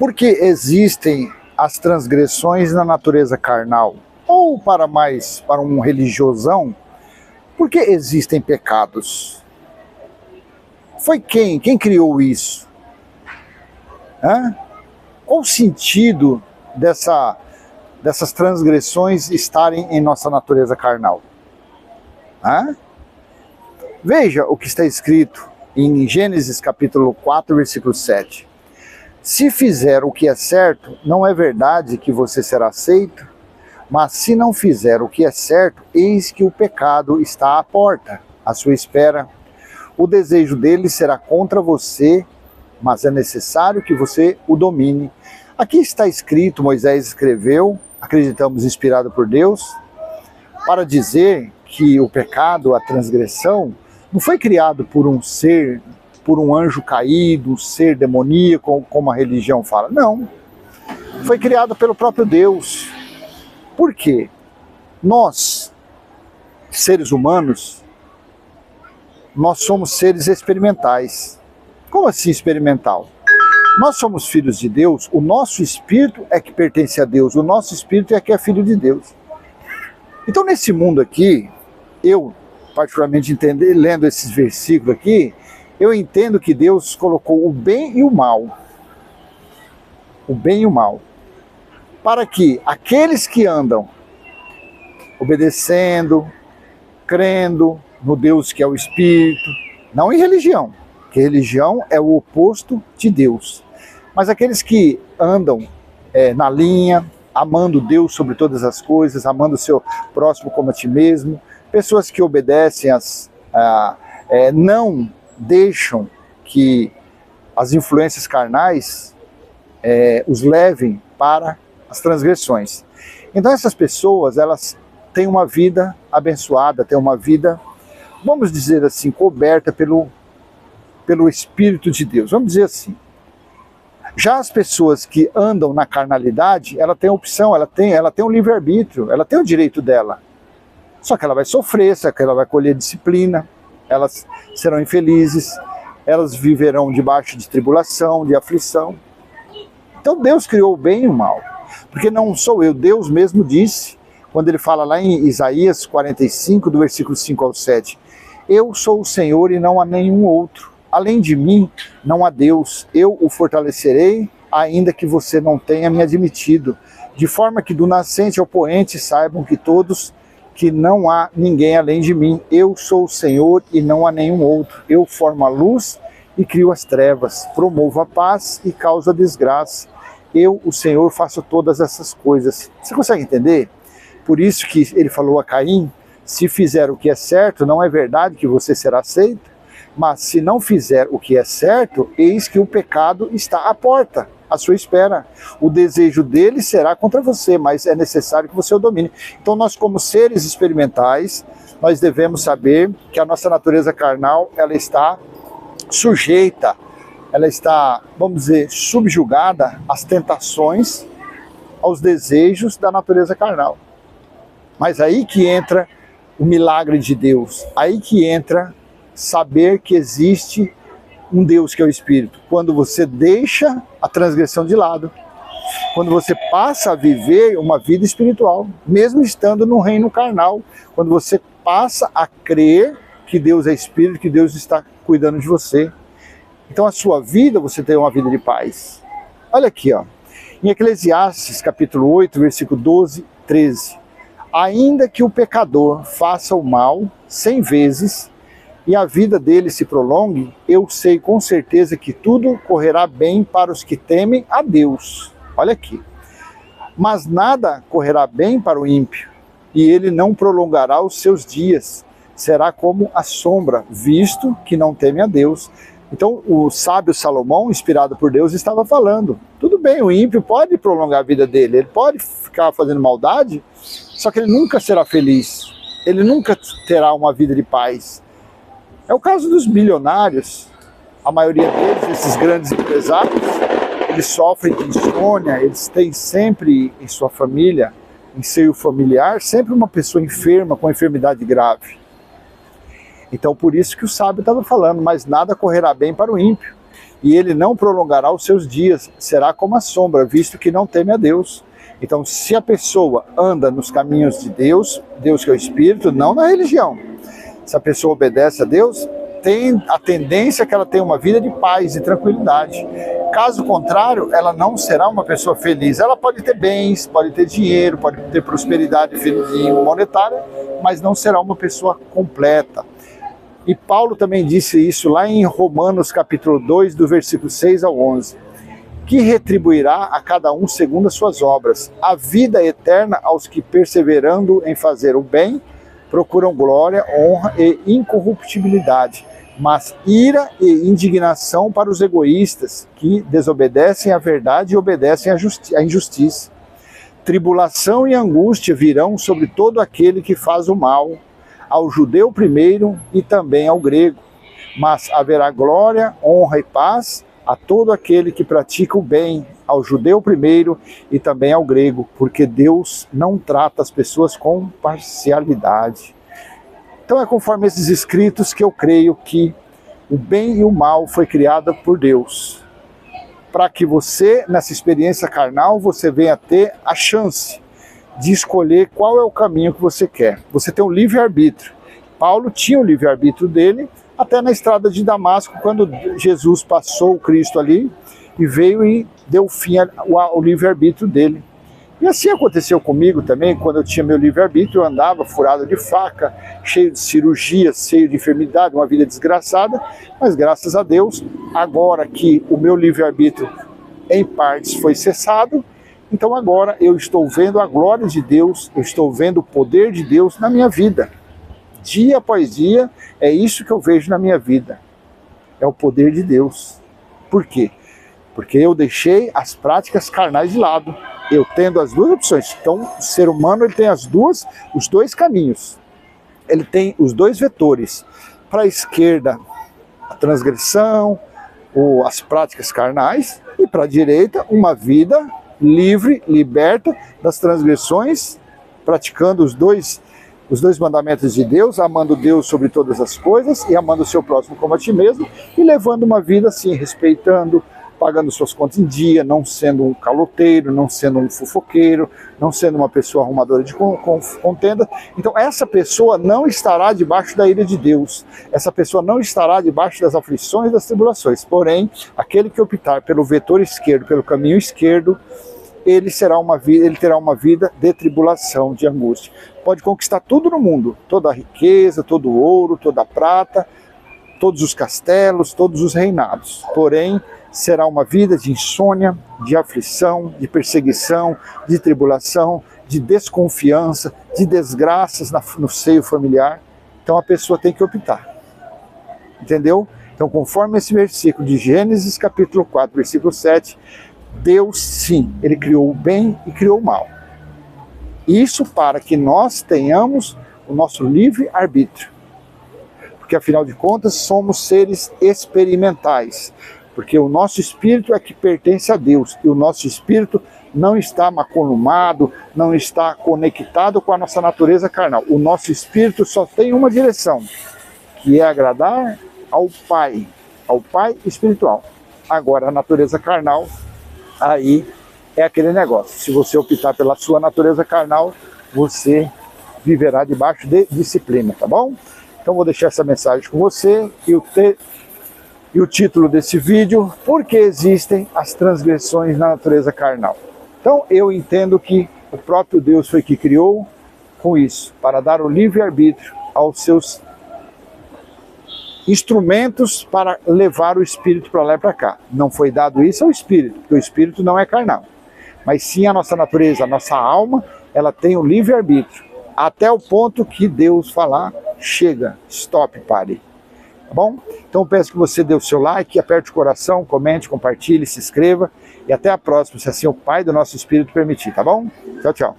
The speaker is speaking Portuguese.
Porque existem as transgressões na natureza carnal, ou para um religiosão, por que existem pecados? Foi quem criou isso? Qual o sentido dessas transgressões estarem em nossa natureza carnal? Veja o que está escrito em Gênesis capítulo 4, versículo 7. Se fizer o que é certo, não é verdade que você será aceito? Mas se não fizer o que é certo, eis que o pecado está à porta, à sua espera. O desejo dele será contra você, mas é necessário que você o domine. Aqui está escrito, Moisés escreveu, acreditamos inspirado por Deus, para dizer que o pecado, a transgressão, não foi criado por um ser, por um anjo caído, um ser demoníaco, como a religião fala. Não. Foi criado pelo próprio Deus. Por quê? Nós, seres humanos, nós somos seres experimentais. Como assim experimental? Nós somos filhos de Deus, o nosso espírito é que pertence a Deus, o nosso espírito é que é filho de Deus. Então nesse mundo aqui, eu particularmente lendo esses versículos aqui, eu entendo que Deus colocou o bem e o mal. O bem e o mal. Para que aqueles que andam obedecendo, crendo no Deus que é o Espírito, não em religião, que religião é o oposto de Deus. Mas aqueles que andam na linha, amando Deus sobre todas as coisas, amando o seu próximo como a ti mesmo, pessoas que obedecem, não deixam que as influências carnais os levem para as transgressões. Então essas pessoas, elas têm uma vida abençoada, têm uma vida, vamos dizer assim, coberta pelo Espírito de Deus, vamos dizer assim. Já as pessoas que andam na carnalidade, ela tem opção, ela tem um livre-arbítrio, ela tem o direito dela. Só que ela vai sofrer, só que ela vai colher disciplina, elas serão infelizes, elas viverão debaixo de tribulação, de aflição. Então Deus criou o bem e o mal, porque não sou eu, Deus mesmo disse, quando ele fala lá em Isaías 45, do versículo 5 ao 7, eu sou o Senhor e não há nenhum outro, além de mim não há Deus, eu o fortalecerei, ainda que você não tenha me admitido, de forma que do nascente ao poente saibam que todos que não há ninguém além de mim, eu sou o Senhor e não há nenhum outro, eu formo a luz e crio as trevas, promovo a paz e causo a desgraça, eu, o Senhor, faço todas essas coisas. Você consegue entender? Por isso que ele falou a Caim, se fizer o que é certo, não é verdade que você será aceito, mas se não fizer o que é certo, eis que o pecado está à porta, à sua espera. O desejo dele será contra você, mas é necessário que você o domine. Então nós, como seres experimentais, nós devemos saber que a nossa natureza carnal, ela está sujeita, ela está, vamos dizer, subjugada às tentações, aos desejos da natureza carnal. Mas aí que entra o milagre de Deus, aí que entra saber que existe um Deus que é o Espírito. Quando você deixa a transgressão de lado, quando você passa a viver uma vida espiritual, mesmo estando no reino carnal, quando você passa a crer que Deus é Espírito, que Deus está cuidando de você. Então a sua vida, você tem uma vida de paz. Olha aqui, ó, em Eclesiastes capítulo 8, versículo 12, 13. Ainda que o pecador faça o mal 100 vezes, e a vida dele se prolongue, eu sei com certeza que tudo correrá bem para os que temem a Deus. Olha aqui. Mas nada correrá bem para o ímpio, e ele não prolongará os seus dias. Será como a sombra, visto que não teme a Deus. Então o sábio Salomão, inspirado por Deus, estava falando, tudo bem, o ímpio pode prolongar a vida dele, ele pode ficar fazendo maldade, só que ele nunca será feliz, ele nunca terá uma vida de paz. É o caso dos bilionários, a maioria deles, esses grandes empresários, eles sofrem de insônia, eles têm sempre em sua família, em seio familiar, sempre uma pessoa enferma, com enfermidade grave. Então por isso que o sábio estava falando, mas nada correrá bem para o ímpio. e ele não prolongará os seus dias, será como a sombra, visto que não teme a Deus. Então, se a pessoa anda nos caminhos de Deus, Deus que é o Espírito, não na religião, se a pessoa obedece a Deus, tem a tendência que ela tenha uma vida de paz e tranquilidade. Caso contrário, ela não será uma pessoa feliz. Ela pode ter bens, pode ter dinheiro, pode ter prosperidade monetária, mas não será uma pessoa completa. E Paulo também disse isso lá em Romanos capítulo 2, do versículo 6 ao 11. Que retribuirá a cada um segundo as suas obras, a vida eterna aos que, perseverando em fazer o bem, procuram glória, honra e incorruptibilidade, mas ira e indignação para os egoístas, que desobedecem à verdade e obedecem à injustiça. Tribulação e angústia virão sobre todo aquele que faz o mal, ao judeu primeiro e também ao grego, mas haverá glória, honra e paz a todo aquele que pratica o bem, ao judeu primeiro e também ao grego, porque Deus não trata as pessoas com parcialidade. Então é conforme esses escritos que eu creio que o bem e o mal foi criado por Deus, para que você, nessa experiência carnal, você venha ter a chance de escolher qual é o caminho que você quer. Você tem um livre-arbítrio. Paulo tinha o livre-arbítrio dele, até na estrada de Damasco, quando Jesus passou o Cristo ali e veio e deu fim ao livre-arbítrio dele. E assim aconteceu comigo também, quando eu tinha meu livre-arbítrio, eu andava furado de faca, cheio de cirurgias, cheio de enfermidade, uma vida desgraçada, mas graças a Deus, agora que o meu livre-arbítrio em partes foi cessado, então agora eu estou vendo a glória de Deus, eu estou vendo o poder de Deus na minha vida. Dia após dia, é isso que eu vejo na minha vida. É o poder de Deus. Por quê? Porque eu deixei as práticas carnais de lado. Eu tendo as duas opções. Então, o ser humano ele tem os dois caminhos. Ele tem os dois vetores. Para a esquerda, a transgressão, ou as práticas carnais. E para a direita, uma vida livre, liberta das transgressões, praticando os dois mandamentos de Deus, amando Deus sobre todas as coisas e amando o seu próximo como a ti mesmo, e levando uma vida assim, respeitando, pagando suas contas em dia, não sendo um caloteiro, não sendo um fofoqueiro, não sendo uma pessoa arrumadora de contenda. Então essa pessoa não estará debaixo da ira de Deus, essa pessoa não estará debaixo das aflições e das tribulações. Porém, aquele que optar pelo vetor esquerdo, pelo caminho esquerdo, ele terá uma vida de tribulação, de angústia. Pode conquistar tudo no mundo, toda a riqueza, todo o ouro, toda a prata, todos os castelos, todos os reinados. Porém, será uma vida de insônia, de aflição, de perseguição, de tribulação, de desconfiança, de desgraças no seio familiar. Então a pessoa tem que optar. Entendeu? Então, conforme esse versículo de Gênesis capítulo 4, versículo 7, Deus, sim, ele criou o bem e criou o mal. Isso para que nós tenhamos o nosso livre-arbítrio. Porque, afinal de contas, somos seres experimentais. Porque o nosso espírito é que pertence a Deus. E o nosso espírito não está maculumado, não está conectado com a nossa natureza carnal. O nosso espírito só tem uma direção, que é agradar ao Pai espiritual. Agora, a natureza carnal, aí é aquele negócio. Se você optar pela sua natureza carnal, você viverá debaixo de disciplina, tá bom? Então vou deixar essa mensagem com você e o título desse vídeo: por que existem as transgressões na natureza carnal? Então eu entendo que o próprio Deus foi que criou com isso, para dar o livre-arbítrio aos seus instrumentos para levar o espírito para lá e para cá. Não foi dado isso ao espírito, porque o espírito não é carnal. Mas sim a nossa natureza, a nossa alma, ela tem o livre-arbítrio. Até o ponto que Deus falar, chega, stop, pare. Tá bom? Então eu peço que você dê o seu like, aperte o coração, comente, compartilhe, se inscreva. E até a próxima, se assim o Pai do nosso Espírito permitir, tá bom? Tchau, tchau.